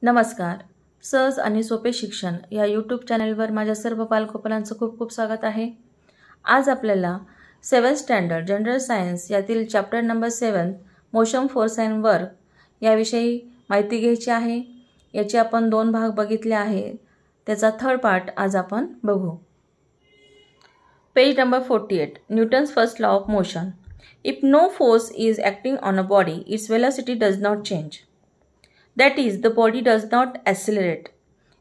नमस्कार. सहज आणि सोपे शिक्षण या यूट्यूब चॅनलवर माझ्या सर्व पालकोपालांचं खूप खूप स्वागत आहे. आज आपल्याला 7th स्टँडर्ड जनरल सायन्स यातील chapter number 7 motion force and work याविषयी माहिती घ्यायची आहे. याचे आपण 2 भाग बघितले आहे. त्याचा थर्ड पार्ट आज आपण बघू. Page number 48. Newton's first law of motion. If no force is acting on a body, its velocity does not change. That is, the body does not accelerate.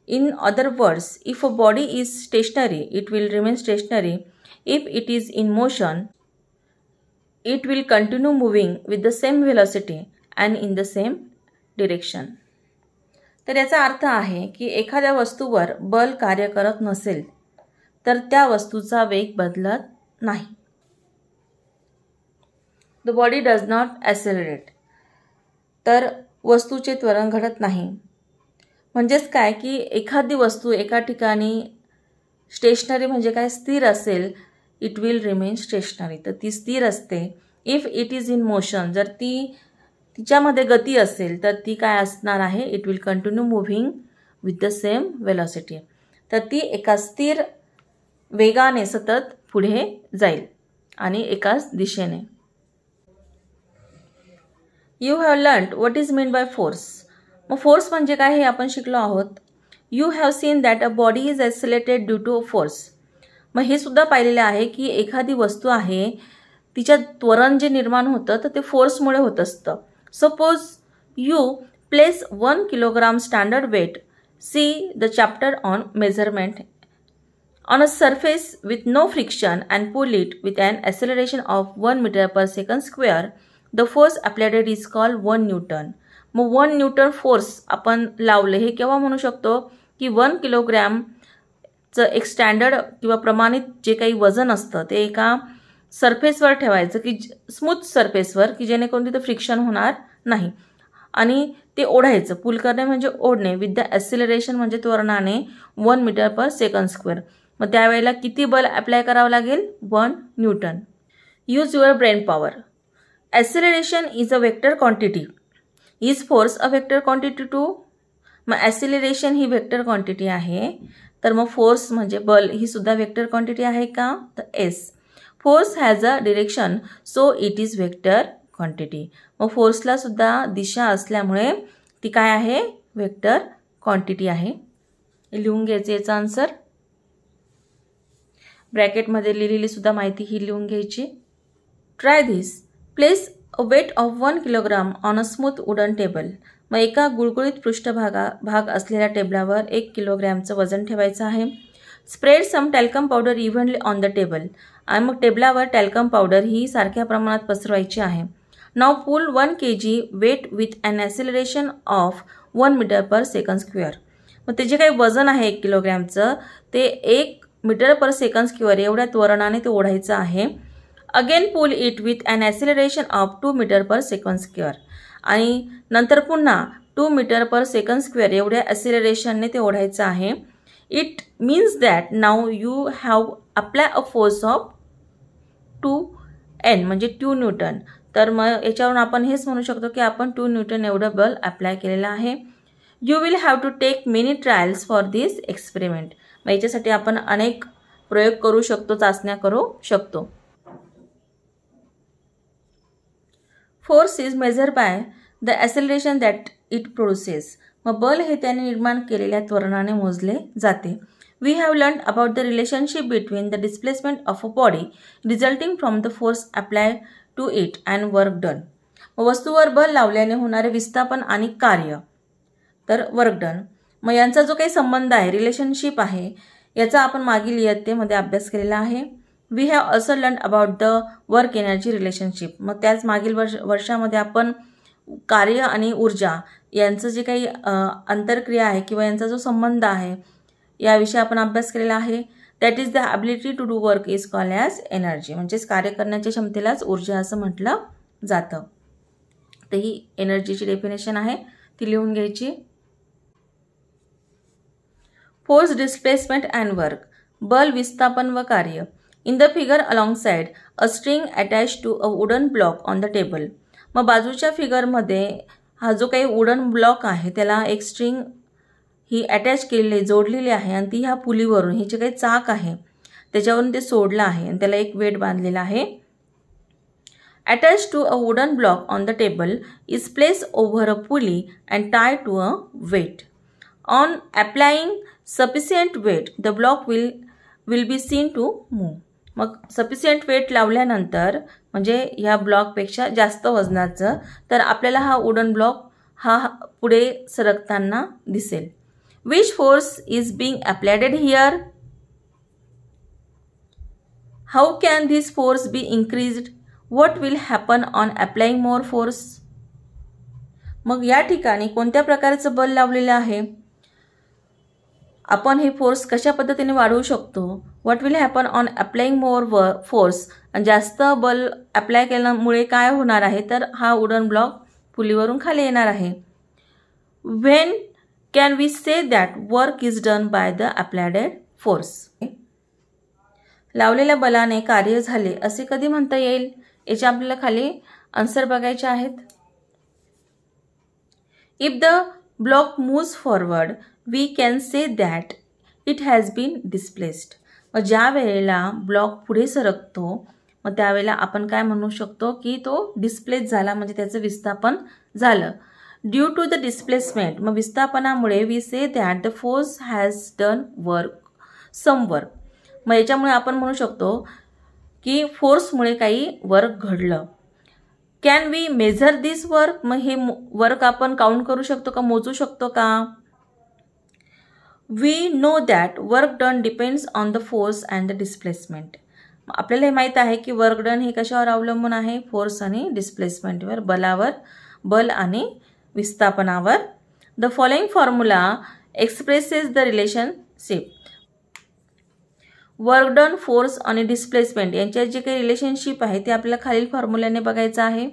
In other words, if a body is stationary, it will remain stationary. If it is in motion, it will continue moving with the same velocity and in the same direction. तर याचा अर्थ आहे की एखाद्या वस्तूवर बल कार्य करत नसेल तर त्या वस्तूचा वेग बदलत नाही. The body does not accelerate. तर वस्तूचे त्वरण घडत नाही. म्हणजेच काय की एखादी वस्तू एका ठिकाणी स्टेशनरी म्हणजे काय स्थिर असेल, इट विल रिमेन स्टेशनरी, तर ती स्थिर असते. If it is in motion, जर तिच्यामध्ये गती असेल तर ती काय असणार आहे, it will continue moving with the same velocity, तर ती एका स्थिर वेगाने सतत पुढे जाईल आणि एकाच दिशेने. You have learned what is mean by force. मग फोर्स म्हणजे काय हे आपण शिकलो आहोत. You have seen that a body is accelerated due to force. मग हे सुद्धा पाहिलेले आहे की एखादी वस्तू आहे तिच्या त्वरण जे निर्माण होतं तर ते फोर्समुळे होत असतं. Suppose you place 1 kilogram standard weight, see the chapter on measurement, on a surface with no friction and pull it with an acceleration of 1 meter per second square. The force applied is called 1 Newton. मग 1 Newton force आपण लावले हे केव्हा म्हणू शकतो की 1 किलोग्रॅमचं एक स्टँडर्ड किंवा प्रमाणित जे काही वजन असतं ते एका सरफेसवर ठेवायचं की स्मूथ सरफेसवर की जेणेकरून तिथं फ्रिक्शन होणार नाही आणि ते ओढायचं. पुल करणे म्हणजे ओढणे विथ द ॲक्सिलरेशन म्हणजे त्वरणाने 1 मीटर पर सेकंड स्क्वेअर. मग त्यावेळेला किती बल अप्लाय करावं लागेल, 1 newton. Use your brain power. Acceleration is a vector quantity. Is force a vector quantity too. मग ॲक्सिलरेशन ही वेक्टर क्वांटिटी आहे, तर मग फोर्स म्हणजे बल ही सुद्धा वेक्टर क्वांटिटी आहे का, तर S. Force has a direction so it is vector quantity. मग फोर्सला सुद्धा दिशा असल्यामुळे ती काय आहे, वेक्टर क्वांटिटी आहे. लिहून घ्यायचे याचा आन्सर. ब्रॅकेटमध्ये लिहिलेली सुद्धा माहिती ही लिहून घ्यायची. Try this. Place a weight of 1 kilogram on a smooth wooden table. मग एका गुळगुळीत भाग असलेल्या टेबलावर 1 किलोग्रॅमचं वजन ठेवायचं आहे. Spread some talcum powder evenly on the table. आणि मग टेबलावर टॅल्कम पावडर ही सारख्या प्रमाणात पसरवायची आहे. Now pull 1 kg weight with an acceleration of 1 metre per second square. मग ते जे काही वजन आहे 1 किलोग्रॅमचं ते 1 मीटर पर सेकंड स्क्वेअर एवढ्या त्वरणाने ते ओढायचं आहे. Again pull it with an acceleration of 2 metre per second square. आणि नंतर पुन्हा 2 मीटर पर सेकंड स्क्वेअर एवढ्या ॲक्सिलरेशनने ते ओढायचं आहे. It means that now you have apply a force of 2N म्हणजे 2 न्यूटन. तर मग याच्यावरून आपण हेच म्हणू शकतो की आपण 2 न्यूटन एवढं बल अप्लाय केलेलं आहे. You will have to take many trials for this experiment. मग याच्यासाठी आपण अनेक प्रयोग करू शकतो, चाचण्या करू शकतो. Force is measure by the acceleration that it produces. मग बल हे त्याने निर्माण केलेल्या त्वरणाने मोजले जाते. We have learn about the relationship between the displacement of a body resulting from the force apply to it and work done. वस्तूवर बल लावल्याने होणारे विस्थापन आणि कार्य, तर वर्क डन. मग यांचा जो काही संबंध आहे, रिलेशनशिप आहे, याचा आपण मागील इयत्तेमध्ये अभ्यास केलेला आहे. We have also learn about the work energy relationship. मग त्याच मागील वर्षामध्ये आपण कार्य आणि ऊर्जा यांचं जे काही आंतरक्रिया आहे किंवा यांचा जो संबंध आहे याविषयी आपण अभ्यास केलेला आहे. That is the ability to do work is called as energy. म्हणजेच कार्य करण्याच्या क्षमतेलाच ऊर्जा असं म्हटलं जातं. तर ही एनर्जीची डेफिनेशन आहे, ती लिहून घ्यायची. Force, displacement and work. बल, विस्थापन व कार्य. In the figure alongside a string attach to a wooden block on the table. मग बाजूच्या फिगरमध्ये हा जो काही वुडन ब्लॉक आहे त्याला एक स्ट्रिंग ही अटॅच केलेली जोडलेली आहे आणि ती ह्या पुलीवरून हे जे काही चाक आहे त्याच्यावरून ते सोडलं आहे आणि त्याला एक वेट बांधलेला आहे. Attached to a wooden block on the table is placed over a pulley and tied to a weight. On applying sufficient weight, the block will be seen to move. मग sufficient weight लावल्यानंतर म्हणजे ह्या ब्लॉकपेक्षा जास्त वजनाचं तर आपल्याला हा wooden block हा पुढे सरकताना दिसेल. Which force is being applied here? How can this force be increased? What will happen on applying more force? मग या ठिकाणी कोणत्या प्रकारचं बल लावलेलं आहे, आपण हे फोर्स कशा पद्धतीने वाढवू शकतो. What will happen on applying more force, आणि जास्त बल अप्लाय केल्यामुळे काय होणार आहे तर हा वुडन ब्लॉक पुलीवरून खाली येणार आहे. When can we say that work is done by the applied force. लावलेल्या बलाने कार्य झाले असे कधी म्हणता येईल, याचे आपल्याला खाली आन्सर बघायचे आहेत. If the block moves forward we can say that it has been displaced. मग ज्या वेळेला ब्लॉक पुढे सरकतो मग त्यावेळेला आपण काय म्हणू शकतो की तो डिस्प्लेस झाला, म्हणजे त्याचं विस्थापन झालं. ड्यू टू द डिस्प्लेसमेंट, मग विस्थापनामुळे we say that the force has done work some work. मग याच्यामुळे आपण म्हणू शकतो की फोर्समुळे काही वर्क घडलं. Can we measure this work, मग हे वर्क आपण काउंट करू शकतो का, मोजू शकतो का. We know that work done depends on the force and the displacement. आपल्याला हे माहीत आहे की वर्क डन हे कशावर अवलंबून आहे, फोर्स आणि डिस्प्लेसमेंटवर, बलावर, बल आणि विस्थापनावर. The following formula expresses the relationship. Work done, force आणि डिस्प्लेसमेंट यांच्यात जे काही रिलेशनशिप आहे ते आपल्याला खालील फॉर्म्युल्याने बघायचं आहे.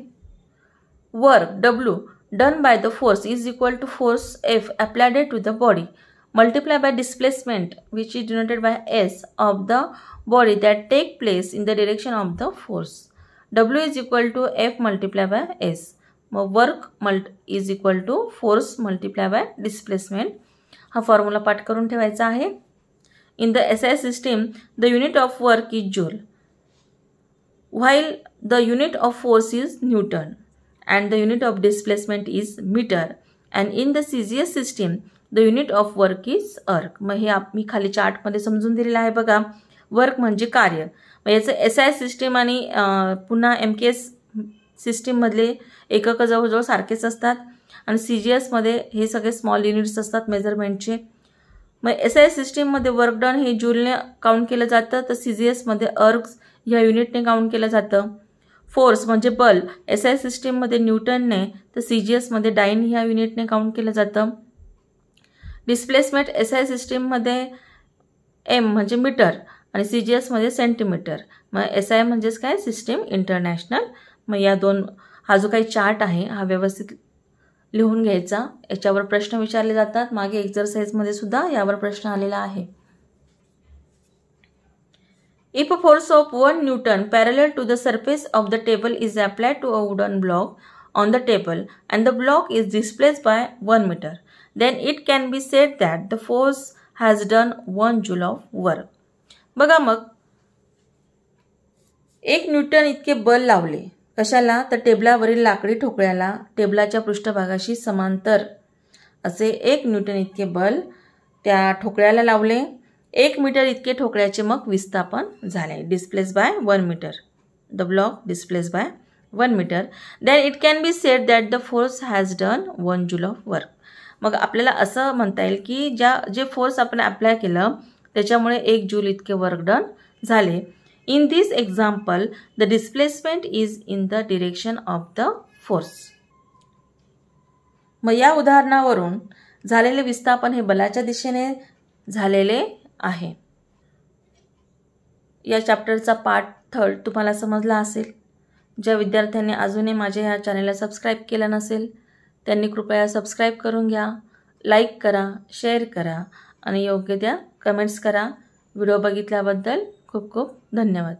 Work W done by the force is equal to force F applied to the body multiply by displacement which is denoted by S of the body that take place in the direction of the force. W is equal to F multiply by S. मग work is equal to force multiply by displacement. हा formula पाठ करून ठेवायचा आहे. In the SI system, the unit of work is joule, while the unit of force is Newton, and the unit of displacement is meter. And in the CGS system, the unit of work is erg. मग हे मी खाली चार्टमध्ये समजून दिलेलं आहे बघा. Work म्हणजे कार्य. मग याचं SI सिस्टीम आणि पुन्हा MKS सिस्टीममधले एकक जवळजवळ सारखेच असतात आणि CGSमध्ये हे सगळे स्मॉल युनिट्स असतात मेजरमेंटचे. मग SI सिस्टीममध्ये वर्क डन हे जूलने काउंट केलं जातं तर CGSमध्ये अर्ग्स ह्या युनिटने काउंट केलं जातं. फोर्स म्हणजे बल SI सिस्टीममध्ये न्यूटनने तर CGSमध्ये डाइन ह्या युनिटने काउंट केलं जातं. डिस्प्लेसमेंट SI सिस्टीममध्ये M म्हणजे मीटर आणि CGSमध्ये सेंटीमीटर. मग SI म्हणजेच काय, सिस्टीम इंटरनॅशनल. मग या दोन हा जो काही चार्ट आहे हा व्यवस्थित लिहून घ्यायचा. याच्यावर प्रश्न विचारले जातात. मागे एक्सरसाइजमध्ये सुद्धा यावर प्रश्न आलेला आहे. If a force of 1 newton parallel to the surface of the table is applied to a wooden block on the table and the block is displaced by 1 metre, then it can be said that the force has done 1 joule of work. बघा मग 1 Newton इतके बल लावले कशाला तर टेबलावरील लाकडी ठोकळ्याला टेबलाच्या पृष्ठभागाशी समांतर असे 1 न्यूटन इतके बल त्या ठोकळ्याला लावले. 1 मीटर इतके ठोकळ्याचे मग विस्थापन झाले. Displace by 1 metre. The block displace by 1 metre. Then it can be said that the force has done 1 joule of work. मग आपल्याला असं म्हणता येईल की जे फोर्स आपण अप्लाय केलं त्याच्यामुळे 1 जूल इतके वर्क डन झाले. In this example, the displacement is in the direction of the force. मग या उदाहरणावरून झालेले विस्थापन हे बलाच्या दिशेने झालेले आहे. या चॅप्टरचा पार्ट 3 तुम्हाला समजला असेल. ज्या विद्यार्थ्यांनी अजूनही माझ्या ह्या चॅनलला सबस्क्राईब केलं नसेल त्यांनी कृपया सबस्क्राईब करून घ्या. लाईक करा, शेअर करा आणि योग्य त्या कमेंट्स करा. व्हिडिओ बघितल्याबद्दल खूप खूप धन्यवाद.